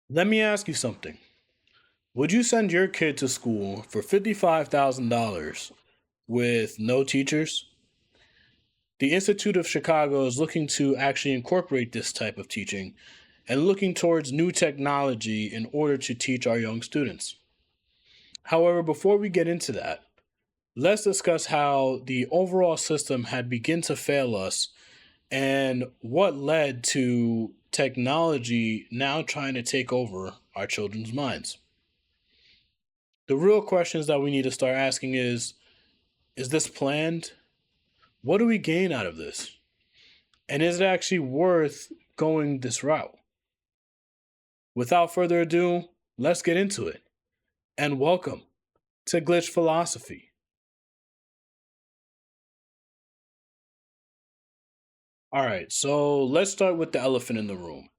Let me ask you something. Would you send your kid to school for $55,000 with no teachers? The Institute of Chicago is looking to actually incorporate this type of teaching and looking towards new technology in order to teach our young students. However, before we get into that, let's discuss how the overall system had begun to fail us and what led to technology now trying to take over our children's minds. The real questions that we need to start asking is this planned? What do we gain out of this? And is it actually worth going this route? Without further ado, let's get into it. And welcome to Glitch Philosophy. All right, so let's start with the elephant in the room.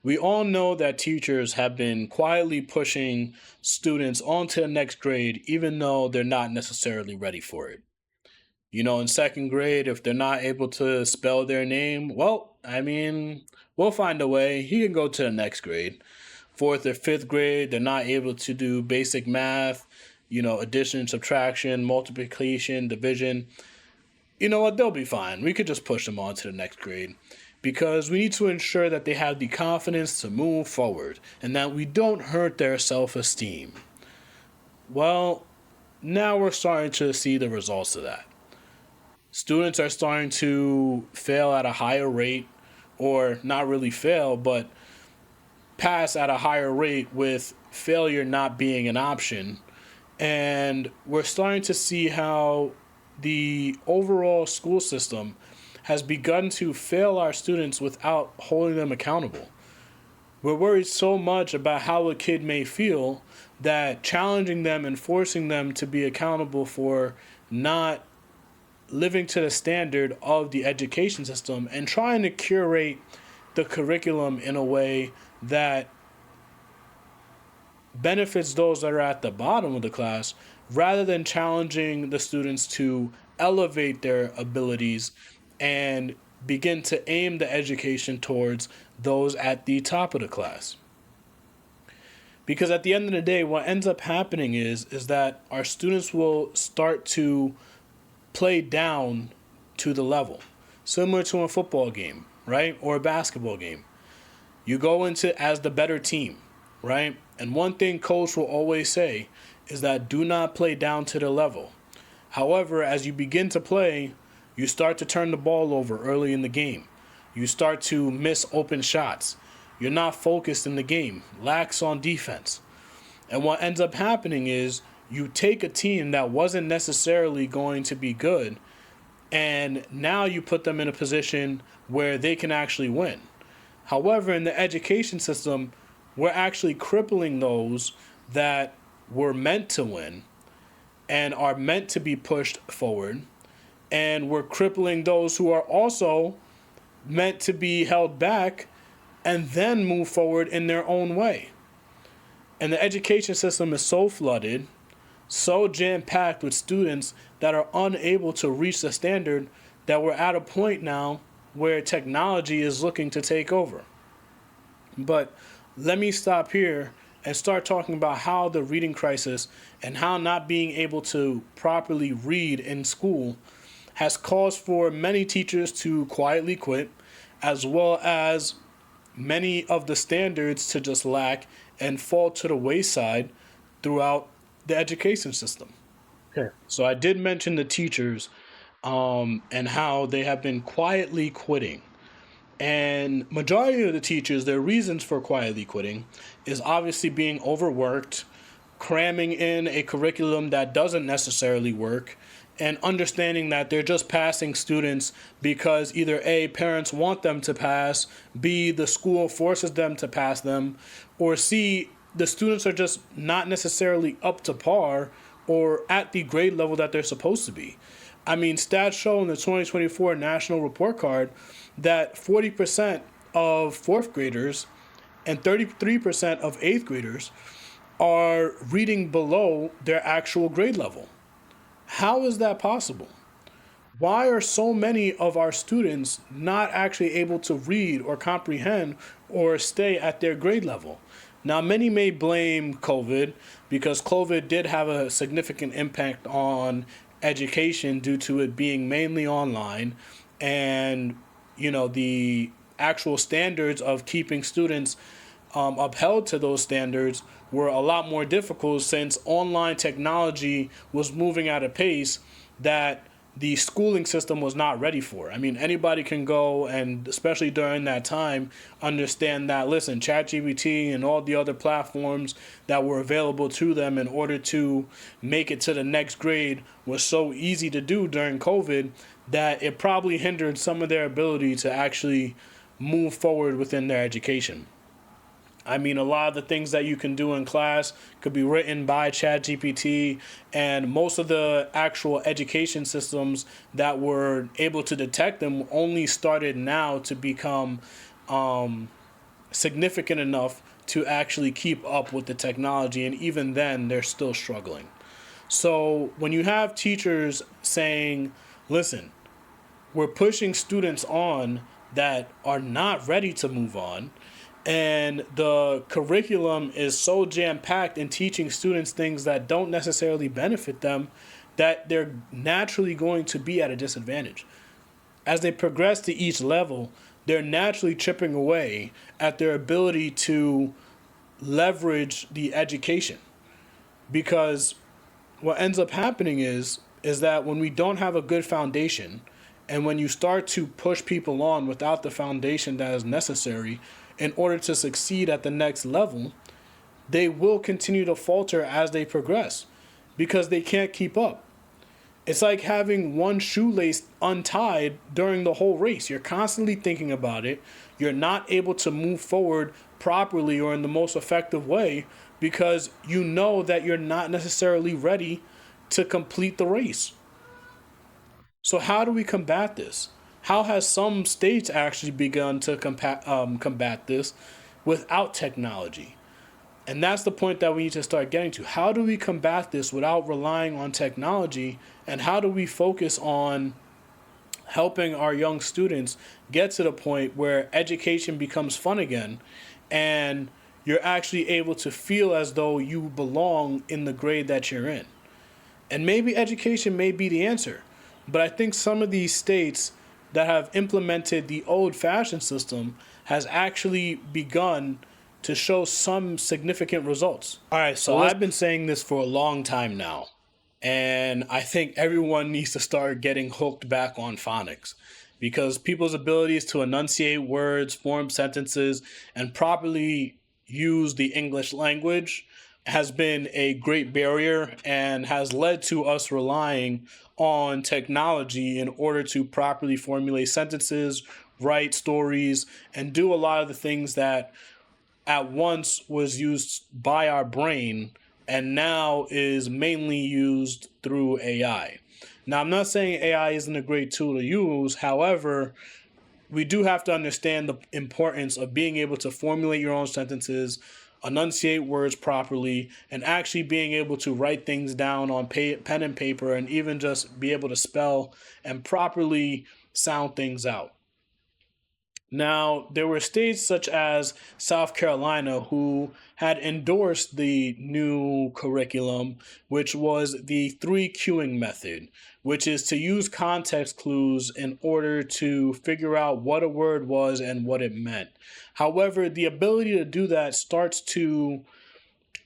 We all know that teachers have been quietly pushing students on to the next grade, even though they're not necessarily ready for it. In second grade, if they're not able to spell their name, well, we'll find a way. He can go to the next grade. Fourth or fifth grade, they're not able to do basic math, addition, subtraction, multiplication, division. You know what? They'll be fine. We could just push them on to the next grade because we need to ensure that they have the confidence to move forward and that we don't hurt their self esteem. Well, now we're starting to see the results of that. Students are starting to fail at a higher rate, or not really fail, but pass at a higher rate with failure not being an option. And we're starting to see how the overall school system has begun to fail our students without holding them accountable. We're worried so much about how a kid may feel that challenging them and forcing them to be accountable for not living to the standard of the education system and trying to curate the curriculum in a way that benefits those that are at the bottom of the class rather than challenging the students to elevate their abilities and begin to aim the education towards those at the top of the class. Because at the end of the day, what ends up happening is that our students will start to play down to the level, similar to a football game, right? Or a basketball game. You go into as the better team, right? And one thing coach will always say is that do not play down to the level. However, as you begin to play, you start to turn the ball over early in the game. You start to miss open shots. You're not focused in the game, lax on defense. And what ends up happening is you take a team that wasn't necessarily going to be good, and now you put them in a position where they can actually win. However, in the education system, we're actually crippling those that were meant to win and are meant to be pushed forward. And we're crippling those who are also meant to be held back and then move forward in their own way. And the education system is so flooded, so jam packed with students that are unable to reach the standard that we're at a point now where technology is looking to take over. But let me stop here and start talking about how the reading crisis and how not being able to properly read in school has caused for many teachers to quietly quit, as well as many of the standards to just lack and fall to the wayside throughout the education system. Okay. So I did mention the teachers and how they have been quietly quitting. And majority of the teachers, their reasons for quietly quitting is obviously being overworked, cramming in a curriculum that doesn't necessarily work, and understanding that they're just passing students because either A, parents want them to pass, B, the school forces them to pass them, or C, the students are just not necessarily up to par or at the grade level that they're supposed to be. I mean, stats show in the 2024 National Report Card that 40% of fourth graders and 33% of eighth graders are reading below their actual grade level. How is that possible? Why are so many of our students not actually able to read or comprehend or stay at their grade level? Now, many may blame COVID because COVID did have a significant impact on education due to it being mainly online, and the actual standards of keeping students upheld to those standards were a lot more difficult since online technology was moving at a pace that the schooling system was not ready for. I mean, anybody can go and, especially during that time, understand that, listen, ChatGPT and all the other platforms that were available to them in order to make it to the next grade was so easy to do during COVID that it probably hindered some of their ability to actually move forward within their education. I mean, a lot of the things that you can do in class could be written by ChatGPT, and most of the actual education systems that were able to detect them only started now to become significant enough to actually keep up with the technology, and even then, they're still struggling. So, when you have teachers saying, listen, we're pushing students on that are not ready to move on, and the curriculum is so jam packed in teaching students things that don't necessarily benefit them, that they're naturally going to be at a disadvantage. As they progress to each level, they're naturally chipping away at their ability to leverage the education, because what ends up happening is that when we don't have a good foundation, and when you start to push people on without the foundation that is necessary in order to succeed at the next level, they will continue to falter as they progress because they can't keep up. It's like having one shoelace untied during the whole race. You're constantly thinking about it. You're not able to move forward properly or in the most effective way because you know that you're not necessarily ready to complete the race. So, how do we combat this? How has some states actually begun to combat this without technology? And that's the point that we need to start getting to. How do we combat this without relying on technology? And how do we focus on helping our young students get to the point where education becomes fun again and you're actually able to feel as though you belong in the grade that you're in? And maybe education may be the answer. But I think some of these states that have implemented the old fashioned system has actually begun to show some significant results. All right, so I've been saying this for a long time now, and I think everyone needs to start getting hooked back on phonics because people's abilities to enunciate words, form sentences, and properly use the English language has been a great barrier and has led to us relying on technology in order to properly formulate sentences, write stories, and do a lot of the things that at once was used by our brain and now is mainly used through AI. Now, I'm not saying AI isn't a great tool to use. However, we do have to understand the importance of being able to formulate your own sentences, enunciate words properly, and actually being able to write things down on pen and paper, and even just be able to spell and properly sound things out. Now, there were states such as South Carolina who had endorsed the new curriculum, which was the three queuing method, which is to use context clues in order to figure out what a word was and what it meant. However, the ability to do that starts to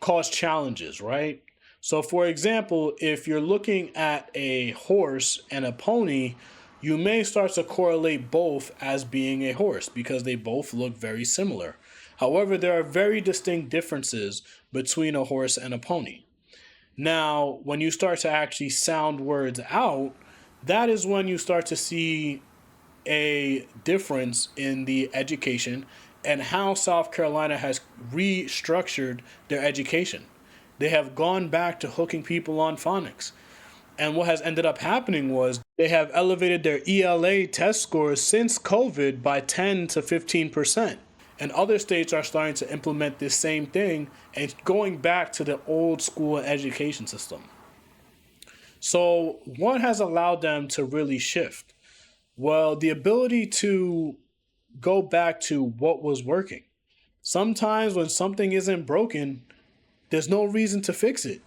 cause challenges, right? So, for example, if you're looking at a horse and a pony, you may start to correlate both as being a horse because they both look very similar. However, there are very distinct differences between a horse and a pony. Now, when you start to actually sound words out, that is when you start to see a difference in the education and how South Carolina has restructured their education. They have gone back to hooking people on phonics. And what has ended up happening was they have elevated their ELA test scores since COVID by 10 to 15%. And other states are starting to implement this same thing and going back to the old school education system. So, what has allowed them to really shift? Well, the ability to go back to what was working. Sometimes when something isn't broken, there's no reason to fix it,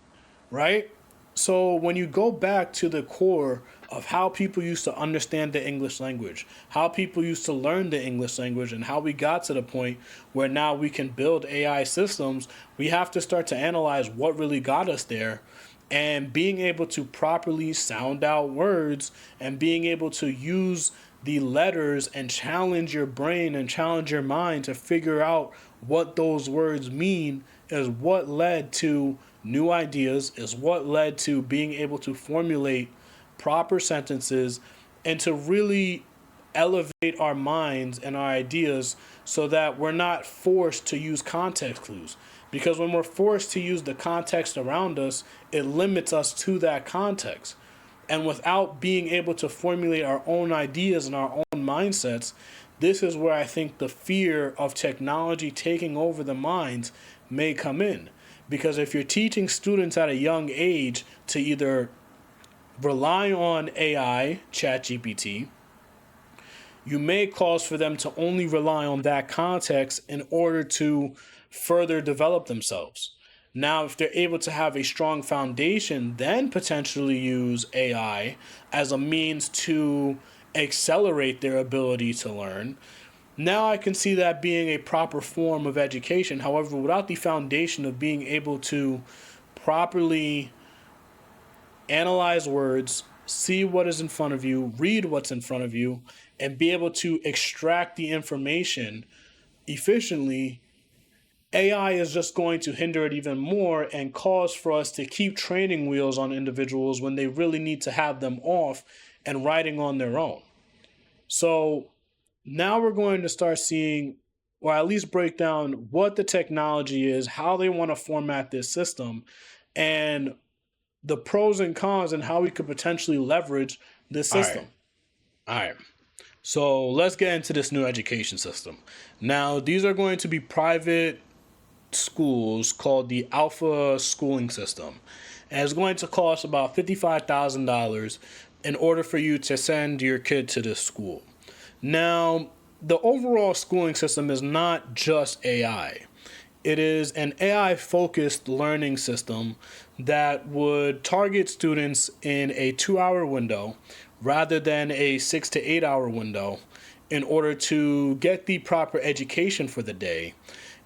right? So when you go back to the core of how people used to understand the English language, how people used to learn the English language, and how we got to the point where now we can build AI systems, we have to start to analyze what really got us there. And being able to properly sound out words and being able to use the letters and challenge your brain and challenge your mind to figure out what those words mean is what led to new ideas, is what led to being able to formulate proper sentences and to really elevate our minds and our ideas so that we're not forced to use context clues. Because when we're forced to use the context around us, it limits us to that context. And without being able to formulate our own ideas and our own mindsets, this is where I think the fear of technology taking over the minds may come in. Because if you're teaching students at a young age to either rely on AI, ChatGPT, you may cause for them to only rely on that context in order to further develop themselves. Now, if they're able to have a strong foundation, then potentially use AI as a means to accelerate their ability to learn. Now I can see that being a proper form of education. However, without the foundation of being able to properly analyze words, see what is in front of you, read what's in front of you, and be able to extract the information efficiently, AI is just going to hinder it even more and cause for us to keep training wheels on individuals when they really need to have them off and riding on their own. So now we're going to start seeing, or at least break down what the technology is, how they want to format this system, and the pros and cons and how we could potentially leverage this All right. system. All right. So let's get into this new education system. Now, these are going to be private schools called the Alpha Schooling System. And it's going to cost about $55,000 in order for you to send your kid to this school. Now, the overall schooling system is not just AI. It is an AI focused learning system that would target students in a 2 hour window rather than a 6 to 8 hour window in order to get the proper education for the day.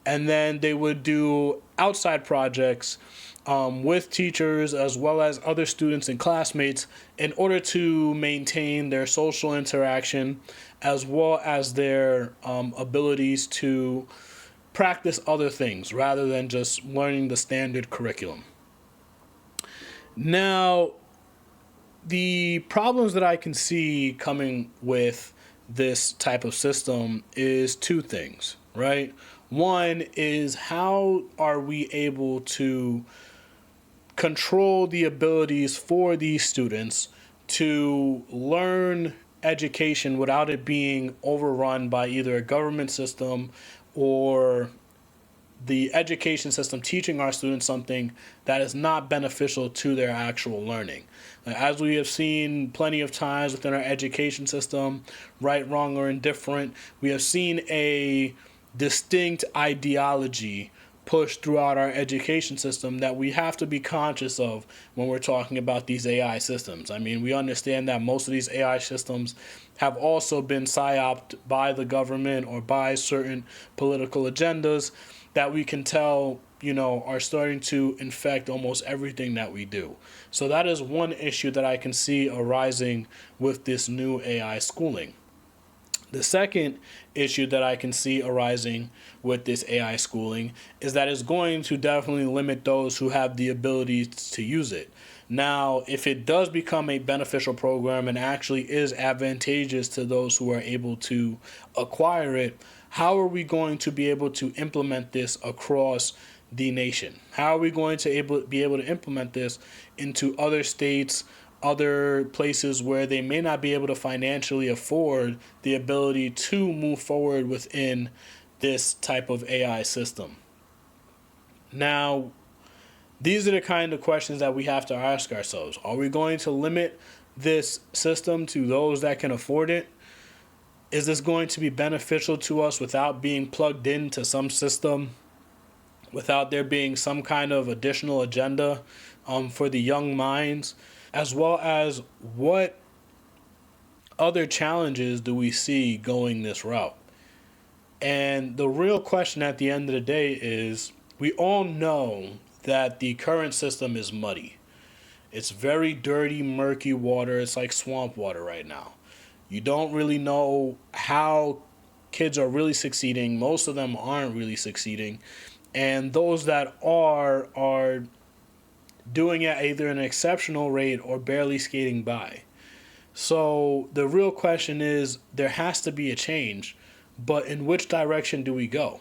And then they would do outside projects with teachers as well as other students and classmates in order to maintain their social interaction as well as their abilities to practice other things rather than just learning the standard curriculum. Now, the problems that I can see coming with this type of system is two things, right? One is how are we able to control the abilities for these students to learn education without it being overrun by either a government system or the education system teaching our students something that is not beneficial to their actual learning. As we have seen plenty of times within our education system, right, wrong, or indifferent, we have seen a distinct ideology pushed throughout our education system that we have to be conscious of when we're talking about these AI systems. I mean, we understand that most of these AI systems have also been psyoped by the government or by certain political agendas that we can tell, are starting to infect almost everything that we do. So that is one issue that I can see arising with this new AI schooling. The second issue that I can see arising with this AI schooling is that it's going to definitely limit those who have the ability to use it. Now, if it does become a beneficial program and actually is advantageous to those who are able to acquire it, how are we going to be able to implement this across the nation? How are we going to be able to implement this into other states, other places where they may not be able to financially afford the ability to move forward within this type of AI system? Now, these are the kind of questions that we have to ask ourselves. Are we going to limit this system to those that can afford it? Is this going to be beneficial to us without being plugged into some system, without there being some kind of additional agenda for the young minds, as well as what other challenges do we see going this route? And the real question at the end of the day is, we all know that the current system is muddy. It's very dirty, murky water. It's like swamp water right now. You don't really know how kids are really succeeding. Most of them aren't really succeeding. And those that are doing it either at an exceptional rate or barely skating by. So the real question is, there has to be a change, but in which direction do we go?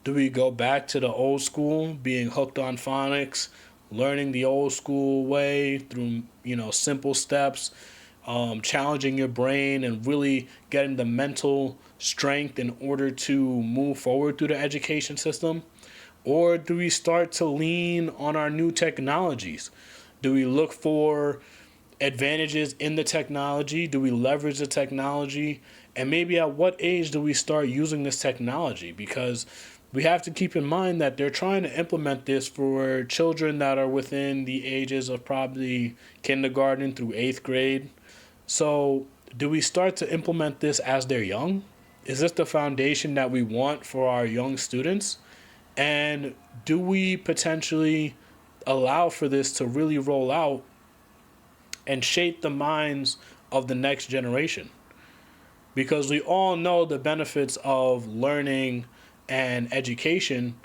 Do we go back to the old school, being hooked on phonics, learning the old school way through, simple steps, challenging your brain and really getting the mental strength in order to move forward through the education system? Or do we start to lean on our new technologies? Do we look for advantages in the technology? Do we leverage the technology? And maybe at what age do we start using this technology? Because we have to keep in mind that they're trying to implement this for children that are within the ages of probably kindergarten through 8th grade. So do we start to implement this as they're young? Is this the foundation that we want for our young students? And do we potentially allow for this to really roll out and shape the minds of the next generation? Because we all know the benefits of learning and education,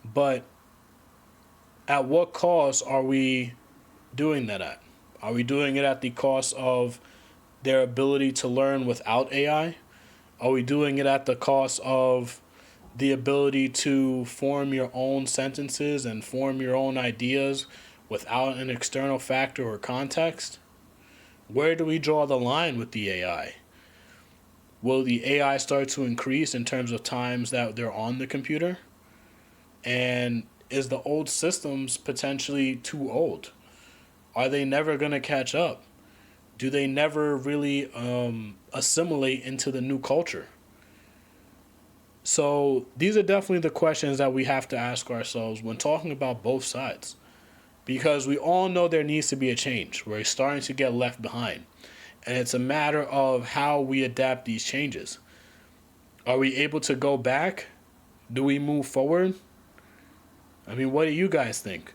but at what cost are we doing that at? Are we doing it at the cost of their ability to learn without AI? Are we doing it at the cost of the ability to form your own sentences and form your own ideas without an external factor or context? Where do we draw the line with the AI? Will the AI start to increase in terms of times that they're on the computer? And is the old systems potentially too old? Are they never going to catch up? Do they never really assimilate into the new culture? So these are definitely the questions that we have to ask ourselves when talking about both sides. Because we all know there needs to be a change. We're starting to get left behind. And it's a matter of how we adapt these changes. Are we able to go back? Do we move forward? I mean, what do you guys think?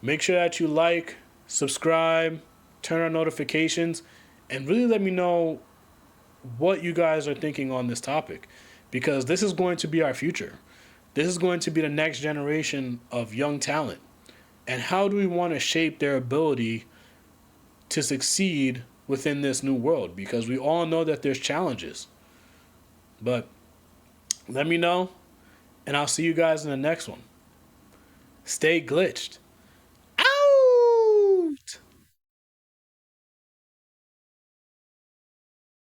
Make sure that you like, subscribe, turn on notifications, and really let me know what you guys are thinking on this topic. Because this is going to be our future. This is going to be the next generation of young talent. And how do we want to shape their ability to succeed within this new world? Because we all know that there's challenges. But let me know, and I'll see you guys in the next one. Stay glitched.